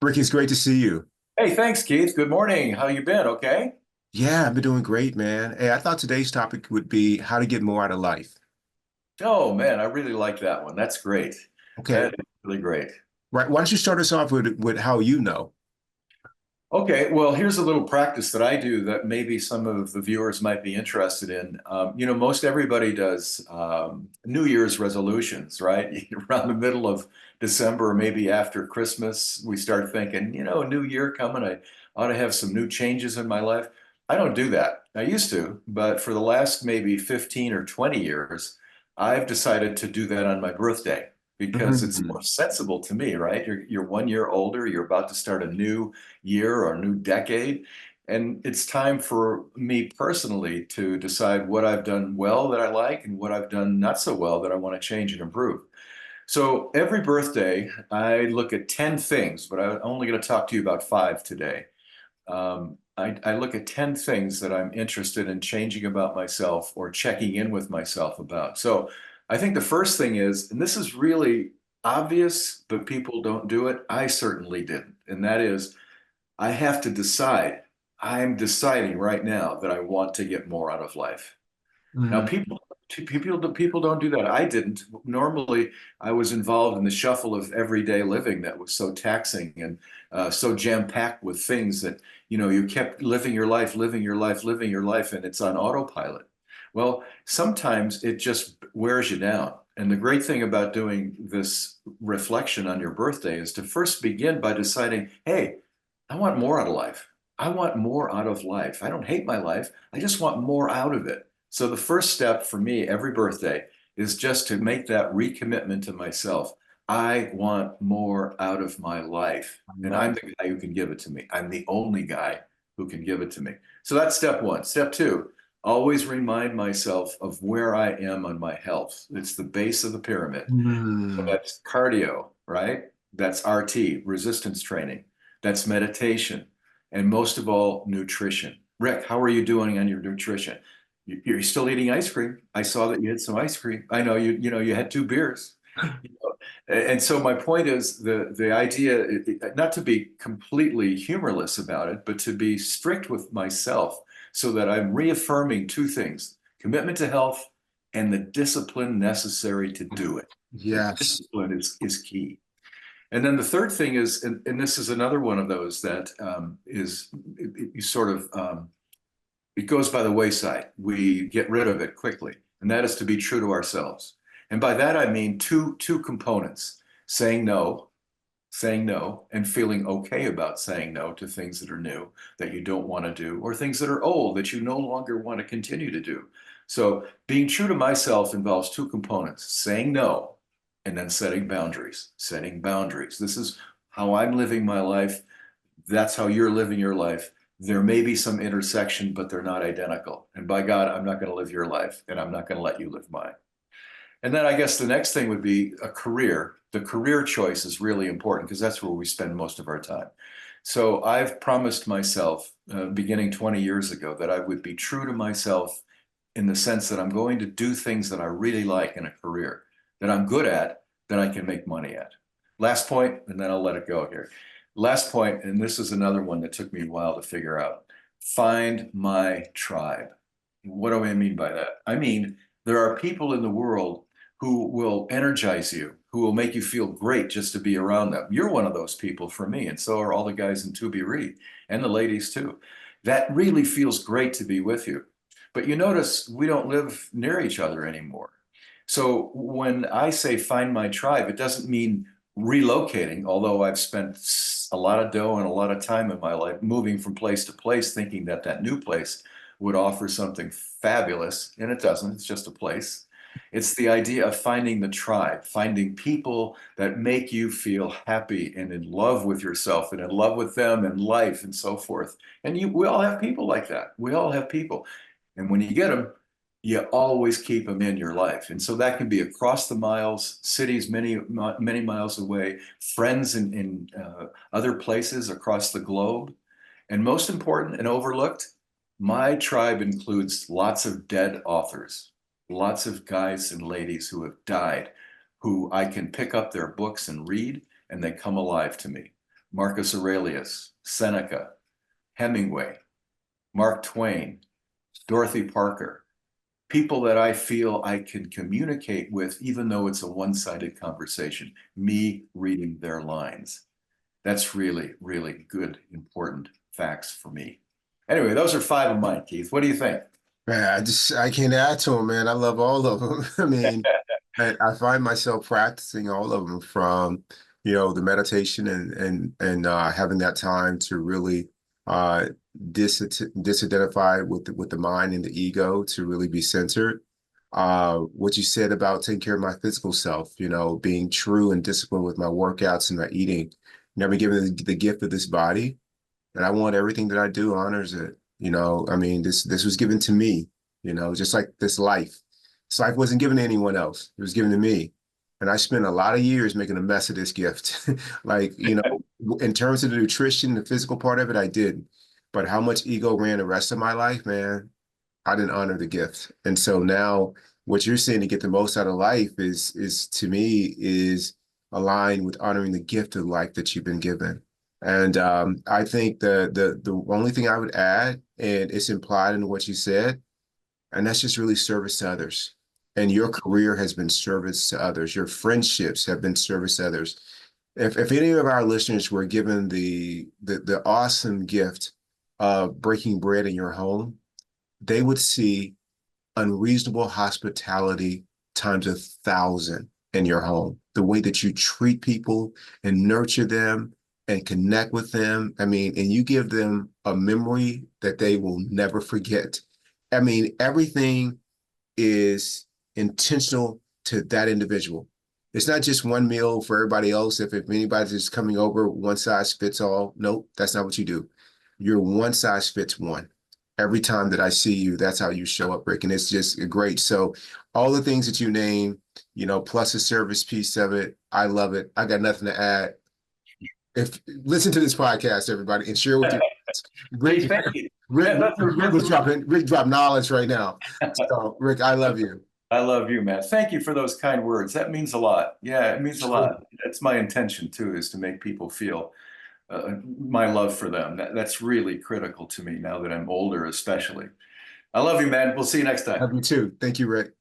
Ricky, it's great to see you. Hey, thanks, Keith. Good morning. How you been? Okay. Yeah, I've been doing great, man. Hey, I thought today's topic would be how to get more out of life. Oh man, I really like that one. That's great. Okay, That is really great. right. Why don't you start us off with how you know? Okay, well, here's a little practice that I do that maybe some of the viewers might be interested in. Most everybody does New Year's resolutions, right? Around the middle of December, or maybe after Christmas, we start thinking, New Year coming, I ought to have some new changes in my life. I don't do that. I used to, but for the last maybe 15 or 20 years, I've decided to do that on my birthday because it's more Mhm. sensible to me, right? You're 1 year older, you're about to start a new year or new decade. And it's time for me personally to decide what I've done well that I like and what I've done not so well that I want to change and improve. So every birthday, I look at 10 things, but I'm only going to talk to you about five today. I look at 10 things that I'm interested in changing about myself or checking in with myself about. So I think the first thing is, and this is really obvious, but people don't do it. I certainly didn't. And that is, I have to decide. I'm deciding right now that I want to get more out of life. Now, Mhm. people don't do that. I didn't. Normally, I was involved in the shuffle of everyday living that was so taxing and so jam-packed with things that, you kept living your life, living your life, living your life, and it's on autopilot. Well, sometimes it just wears you down. And the great thing about doing this reflection on your birthday is to first begin by deciding, hey, I want more out of life. I want more out of life. I don't hate my life. I just want more out of it. So the first step for me every birthday is just to make that recommitment to myself. I want more out of my life. And I'm the guy who can give it to me. I'm the only guy who can give it to me. So that's step one. Step two, always remind myself of where I am on my health. It's the base of the pyramid. So Mhm. that's cardio, right? That's RT, resistance training. That's meditation. And most of all, nutrition. Rick, how are you doing on your nutrition? You're still eating ice cream. I saw that you had some ice cream. I know you had two beers. You know, and so my point is the idea, not to be completely humorless about it, but to be strict with myself so that I'm reaffirming two things, commitment to health and the discipline necessary to do it. The Yes. discipline is key. And then the third thing is, and this is another one of those that you sort of it goes by the wayside. We get rid of it quickly, and that is to be true to ourselves. And by that I mean two components: saying no, and feeling okay about saying no to things that are new that you don't want to do, or things that are old that you no longer want to continue to do. So being true to myself involves two components: saying no, and then setting boundaries. Setting boundaries. This is how I'm living my life. That's how you're living your life. There may be some intersection, but they're not identical. And by God, I'm not going to live your life, and I'm not going to let you live mine. And then I guess the next thing would be a career. The career choice is really important because that's where we spend most of our time. So I've promised myself, beginning 20 years ago, that I would be true to myself in the sense that I'm going to do things that I really like in a career, that I'm good at, that I can make money at. Last point, and then I'll let it go here. Last point, and this is another one that took me a while to figure out. Find my tribe. What do I mean by that? I mean, there are people in the world who will energize you, who will make you feel great just to be around them. You're one of those people for me, and so are all the guys in ToBeRe and the ladies too. That really feels great to be with you. But you notice we don't live near each other anymore. So when I say find my tribe, it doesn't mean relocating, although I've spent a lot of dough and a lot of time in my life moving from place to place, thinking that that new place would offer something fabulous, and it doesn't. It's just a place. It's the idea of finding the tribe, finding people that make you feel happy and in love with yourself and in love with them and life and so forth. And we all have people like that. We all have people. And when you get them, you always keep them in your life. And so that can be across the miles, cities many miles away, friends in other places across the globe. And most important and overlooked, my tribe includes lots of dead authors, lots of guys and ladies who have died, who I can pick up their books and read, and they come alive to me. Marcus Aurelius, Seneca, Hemingway, Mark Twain, Dorothy Parker, people that I feel I can communicate with, even though it's a one-sided conversation, me reading their lines. That's really, really good, important facts for me. Anyway, those are five of mine, Keith. What do you think? Man, I can't add to them, man. I love all of them. I mean, I find myself practicing all of them from, the meditation and having that time to really uh disidentify with the mind and the ego to really be centered. What you said about taking care of my physical self, being true and disciplined with my workouts and my eating, never given the gift of this body. And I want everything that I do honors it. I mean, this was given to me, just like this life. This life wasn't given to anyone else. It was given to me. And I spent a lot of years making a mess of this gift. Like, in terms of the nutrition, the physical part of it, I did. But how much ego ran the rest of my life, man, I didn't honor the gift. And so now what you're saying to get the most out of life is to me is aligned with honoring the gift of life that you've been given. And I think the only thing I would add, and it's implied in what you said, and that's just really service to others. And your career has been service to others. Your friendships have been service to others. If any of our listeners were given the awesome gift of breaking bread in your home, they would see unreasonable hospitality times 1,000 in your home. The way that you treat people and nurture them and connect with them. I mean, and you give them a memory that they will never forget. I mean, everything is intentional to that individual. It's not just one meal for everybody else. If anybody's just coming over, one size fits all. Nope, that's not what you do. You're one size fits one. Every time that I see you, that's how you show up, Rick. And it's just great. So all the things that you name, plus the service piece of it, I love it. I got nothing to add. If listen to this podcast, everybody, and share with your Rick. Keith, thank you. Rick, That's a, Rick that's was a, dropping. Rick dropped knowledge right now. So, Rick, I love you. I love you, man. Thank you for those kind words. That means a lot. Yeah, it means a Sure. lot. That's my intention too, is to make people feel my love for them. That's really critical to me now that I'm older, especially. I love you, man. We'll see you next time. Love you too. Thank you, Rick.